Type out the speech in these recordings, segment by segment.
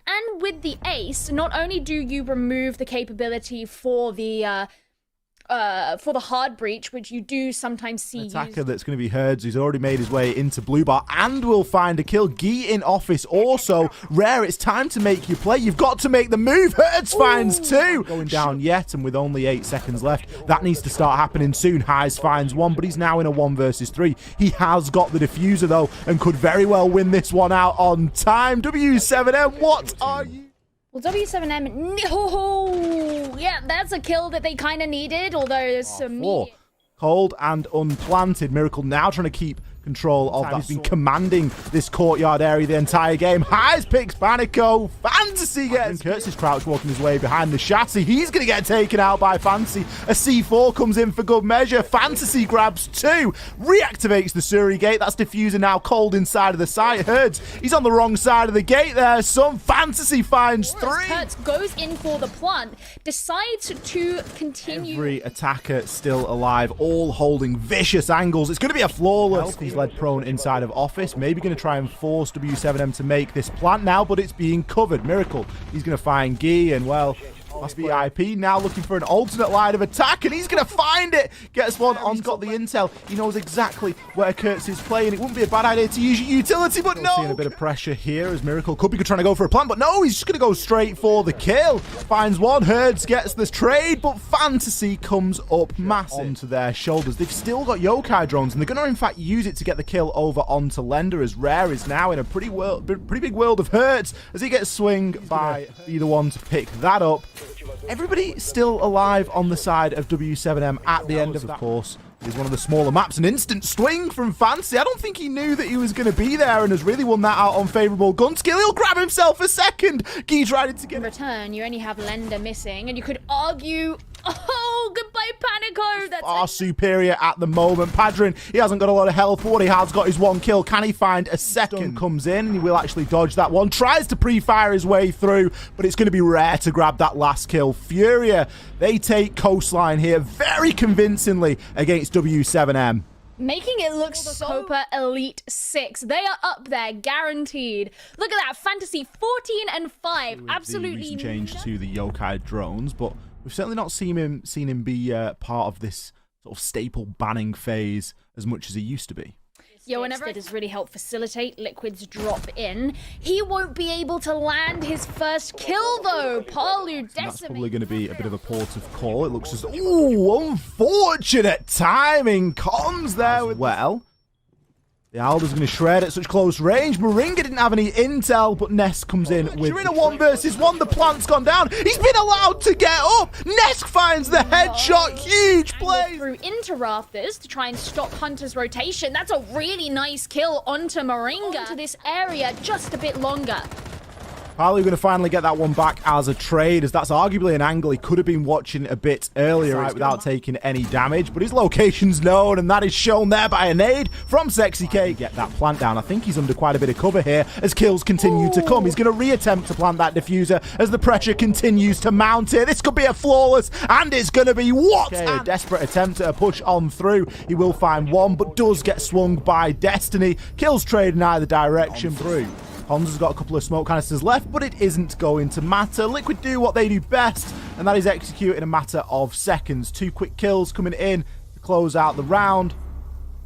And with the ace, not only do you remove the capability for the hard breach, which you do sometimes see attacker that's going to be Herds, who's already made his way into blue bar and will find a kill. Gee in office also. Rare, it's time to make your play. You've got to make the move. Herds finds two. Going down yet, and with only 8 seconds left, that needs to start happening soon. Highs finds one, but he's now in a 1 versus 3. He has got the diffuser though, and could very well win this one out on time. W7M, what are you? Well, W7M, no, yeah, that's a kill that they kind of needed, although there's some... Cold and unplanted. Miracle now trying to keep control of that. He's been commanding this courtyard area the entire game. Highs picks Panico. Fantasy gets... Kurtz's crouch walking his way behind the chassis. He's going to get taken out by Fantasy. A C4 comes in for good measure. Fantasy grabs 2. Reactivates the Suri gate. That's diffuser now cold inside of the site. Herds, he's on the wrong side of the gate there. Some Fantasy finds 3. Kurtz goes in for the plant. Decides to continue. Every attacker still alive. All holding vicious angles. It's going to be a flawless... He's led prone inside of office. Maybe going to try and force W7M to make this plant now, but it's being covered. Miracle. He's going to find Gee, and well, that's VIP now looking for an alternate line of attack, and he's going to find it. Gets one on. He's got the intel. He knows exactly where Kurtz is playing. It wouldn't be a bad idea to use your utility, but no. Seeing a bit of pressure here as Miracle could be trying to go for a plant, but no, he's just going to go straight for the kill. Finds one. Herds gets this trade, but Fantasy comes up massive onto their shoulders. They've still got yokai drones, and they're going to in fact use it to get the kill over onto Lender, as Rare is now in a pretty big world of Herds as he gets swing by either one to pick that up. Everybody still alive on the side of W7M at the end of course. It's one of the smaller maps. An instant swing from Fancy. I don't think he knew that he was going to be there and has really won that out on favourable gun skill. He'll grab himself a second. Gee tried to get... In return, you only have Lender missing, and you could argue... Oh, goodbye, Panico. That's far superior at the moment. Padrin, he hasn't got a lot of health, but what he has got is 1 kill. Can he find a second? Comes in, and he will actually dodge that one. Tries to pre-fire his way through, but it's going to be Rare to grab that last kill. Furia, they take coastline here very convincingly against W7M. Making it look Copa Elite 6. They are up there, guaranteed. Look at that, Fantasy 14 and 5. Absolutely. Recent change to the yokai drones, but we've certainly not seen him be part of this sort of staple banning phase as much as he used to be. Yo, whenever it does really help facilitate Liquid's drop in, he won't be able to land his first kill though. Palu decimates. That's probably going to be a bit of a port of call. It looks as ooh, unfortunate timing comms there with well. The Alder's going to shred at such close range. Moringa didn't have any intel, but Nesk comes in with... You're in a 1 versus 1. The plant's gone down. He's been allowed to get up. Nesk finds the headshot. Huge play. Through into Rafters to try and stop Hunter's rotation. That's a really nice kill onto Moringa. To this area just a bit longer. Palu going to finally get that one back as a trade, as that's arguably an angle he could have been watching a bit earlier without taking any damage, but his location's known, and that is shown there by a nade from SiegeGG. Get that plant down. I think he's under quite a bit of cover here as kills continue to come. He's going to reattempt to plant that diffuser as the pressure continues to mount here. This could be a flawless, and it's going to be what? A desperate attempt at a push on through. He will find one, but does get swung by Destiny. Kills trade in either direction through. Honza's got a couple of smoke canisters left, but it isn't going to matter. Liquid do what they do best, and that is execute in a matter of seconds. 2 quick kills coming in to close out the round.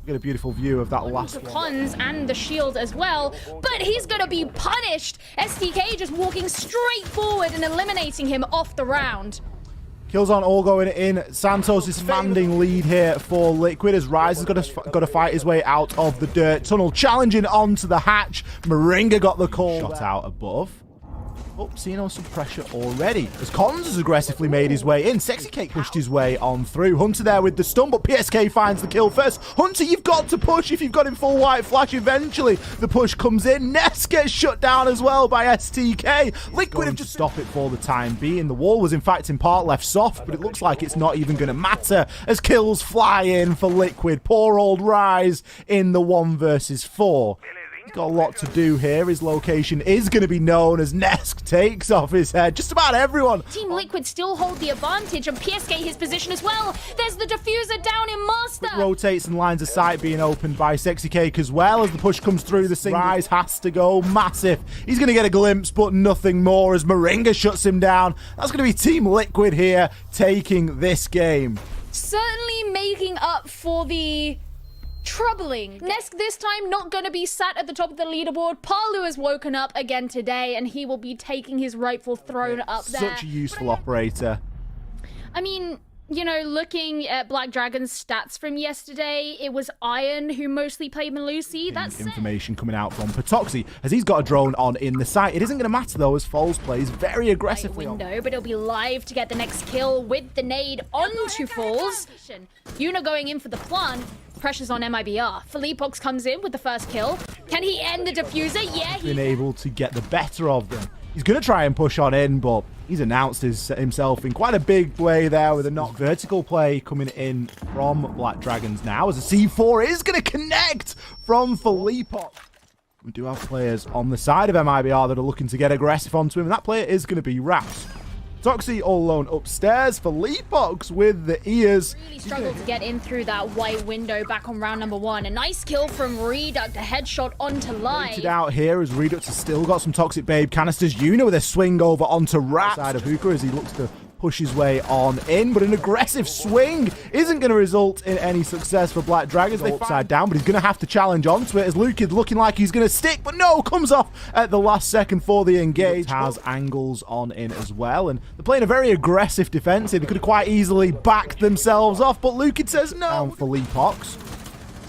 Get a beautiful view of that last one. Cons and the shield as well, but he's going to be punished. STK just walking straight forward and eliminating him off the round. Kills aren't all going in. Santos is commanding lead here for Liquid as Rise has got to fight his way out of the dirt tunnel, challenging onto the hatch. Moringa got the call. Shot out above. Oh, seeing some pressure already as Cons has aggressively made his way in. SiegeGG pushed his way on through. Hunter there with the stun, but PSK finds the kill first. Hunter, you've got to push if you've got him full white flash eventually. The push comes in. Ness gets shut down as well by STK. Liquid have just stopped it for the time being. The wall was in fact in part left soft, but it looks like it's not even going to matter as kills fly in for Liquid. Poor old Rise in the 1 versus 4. He's got a lot to do here. His location is going to be known as Nokk takes off his head. Just about everyone. Team Liquid still hold the advantage, and PSK his position as well. There's the diffuser down in Master. Quick rotates and lines of sight being opened by SiegeGG as well as the push comes through. The single rise has to go massive. He's going to get a glimpse, but nothing more as Moringa shuts him down. That's going to be Team Liquid here taking this game. Certainly making up for the troubling. Nokk this time not going to be sat at the top of the leaderboard. Palu has woken up again today, and he will be taking his rightful throne up there. Such a useful operator. I mean, you know, looking at Black Dragon's stats from yesterday, it was Iron who mostly played Melusi. That's information coming out from Patoxy as he's got a drone on in the site. It isn't going to matter though, as Foles plays very aggressively. Window, but he'll be live to get the next kill with the nade onto Foles. Yuna going in for the plant. Pressures on MIBR. Philippox comes in with the first kill. Can he end the diffuser? Yeah, he's been able to get the better of them. He's going to try and push on in, but he's announced himself in quite a big way there with a Nokk vertical play coming in from Black Dragons now as a C4 is going to connect from Philippox. We do have players on the side of MIBR that are looking to get aggressive onto him, and that player is going to be Raps. Toxie all alone upstairs. Philippox with the ears. Really struggled to get in through that white window back on round number 1. A nice kill from Reduct, a headshot onto Live. Waited out here as Reduct has still got some Toxic Babe canisters. Yuna with a swing over onto Rat. Side of Hookah as he looks to push his way on in, but an aggressive swing isn't going to result in any success for Black Dragons. They upside down, but he's going to have to challenge onto it as Luke is looking like he's going to stick, but no, comes off at the last second for the engage. Has angles on in as well, and they're playing a very aggressive defensive. They could have quite easily backed themselves off, but Luke says no. Down for Philippox.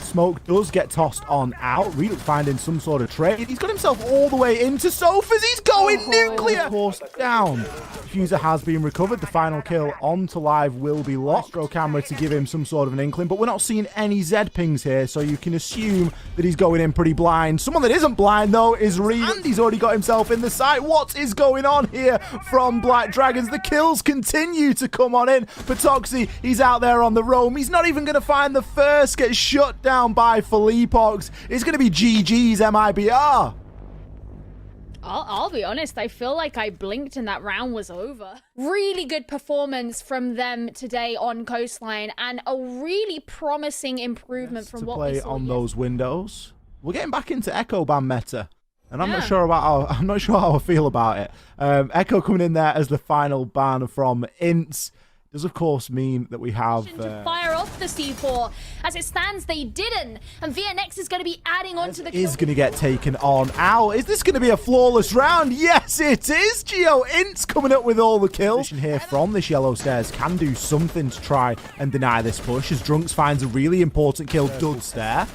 Smoke does get tossed on out. Reduct finding some sort of trade. He's got himself all the way into Sofas. He's going nuclear. Forced down. Diffuser has been recovered. The final kill onto Live will be lost. Throw camera to give him some sort of an inkling, but we're not seeing any Z pings here, so you can assume that he's going in pretty blind. Someone that isn't blind, though, is Reduct. And he's already got himself in the site. What is going on here from Black Dragons? The kills continue to come on in. Patoxy, he's out there on the roam. He's not even going to find the first. Gets shut down by Philippox. It's going to be GG's MIBR. I'll be honest, I feel like I blinked and that round was over. Really good performance from them today on Coastline, and a really promising improvement from what we saw on those windows. We're getting back into Echo ban meta, and I'm not sure how I feel about it. Echo coming in there as the final ban from INTZ does of course mean that we have to fire off the C4. As it stands, they didn't, and VNX is going to be adding on to the kill. Is going to get taken on. Ow, is this going to be a flawless round? Yes, it is. Geo INTZ coming up with all the kills. Here from this yellow stairs can do something to try and deny this push as Drunks finds a really important kill. Duds there.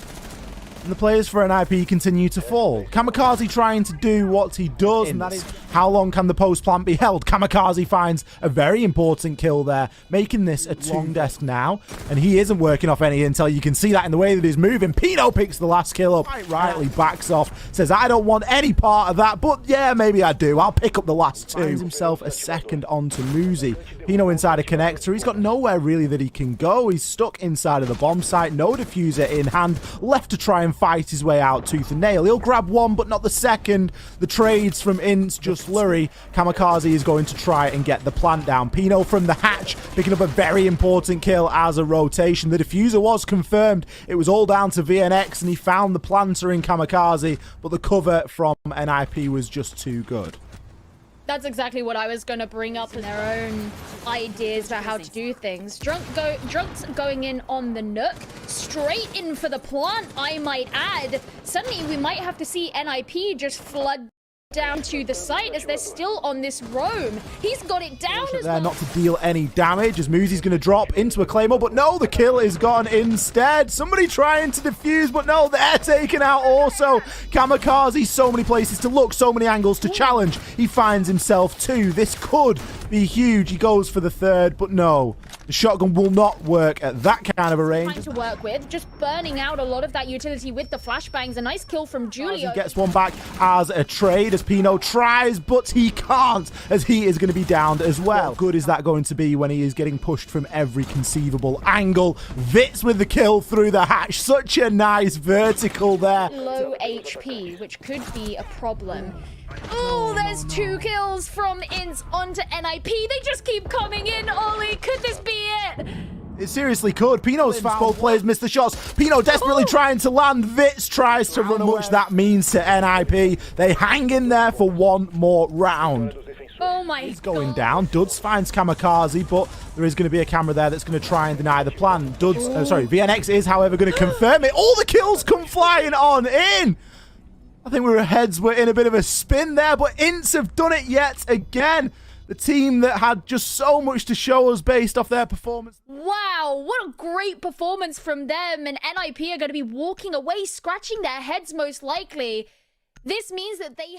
And the players for NIP continue to fall. Kamikaze trying to do what he does, and that is how long can the post plant be held. Kamikaze finds a very important kill there, making this a long desk now, and he isn't working off any intel. You can see that in the way that he's moving. Pino picks the last kill up, quite rightly backs off, says I don't want any part of that, but yeah, maybe I do. I'll pick up the last two. Finds himself a second onto Muzi. Pino inside a connector. He's got nowhere really that he can go. He's stuck inside of the bomb site, no diffuser in hand, left to try and fight his way out tooth and nail. He'll grab one, but not the second. The trades from INTZ just flurry. Kamikaze is going to try and get the plant down. Pino from the hatch, picking up a very important kill as a rotation. The diffuser was confirmed. It was all down to VNX, and he found the planter in Kamikaze, but the cover from NIP was just too good. That's exactly what I was going to bring up in their own ideas about how to do things. Drunks going in on the Nokk, straight in for the plant, I might add. Suddenly, we might have to see NIP just flood down to the site as they're still on this roam. He's got it down as well. Not to deal any damage as Muzi's going to drop into a Claymore, but no, the kill is gone instead. Somebody trying to defuse, but no, they're taken out also. Kamikaze, so many places to look, so many angles to challenge. He finds himself too. This could be be huge. He goes for the third, but no. The shotgun will not work at that kind of a range. Trying to work with, just burning out a lot of that utility with the flashbangs. A nice kill from Julio. He gets one back as a trade as Pino tries, but he can't, as he is going to be downed as well. How good is that going to be when he is getting pushed from every conceivable angle? Vitz with the kill through the hatch. Such a nice vertical there. Low HP, which could be a problem. Oh, there's 2 kills from INTZ onto NIP. They just keep coming in, Ollie. Could this be it? It seriously could. Pino's foul. Both players miss the shots. Pino desperately trying to land. Vitz tries to run away. Much that means to NIP. They hang in there for one more round. Oh my God. He's going down. Duds finds Kamikaze, but there is going to be a camera there that's going to try and deny the plan. VNX is, however, going to confirm it. All the kills come flying on in. I think our heads were in a bit of a spin there, but INTZ have done it yet again. The team that had just so much to show us based off their performance. Wow, what a great performance from them. And NIP are going to be walking away, scratching their heads most likely. This means that they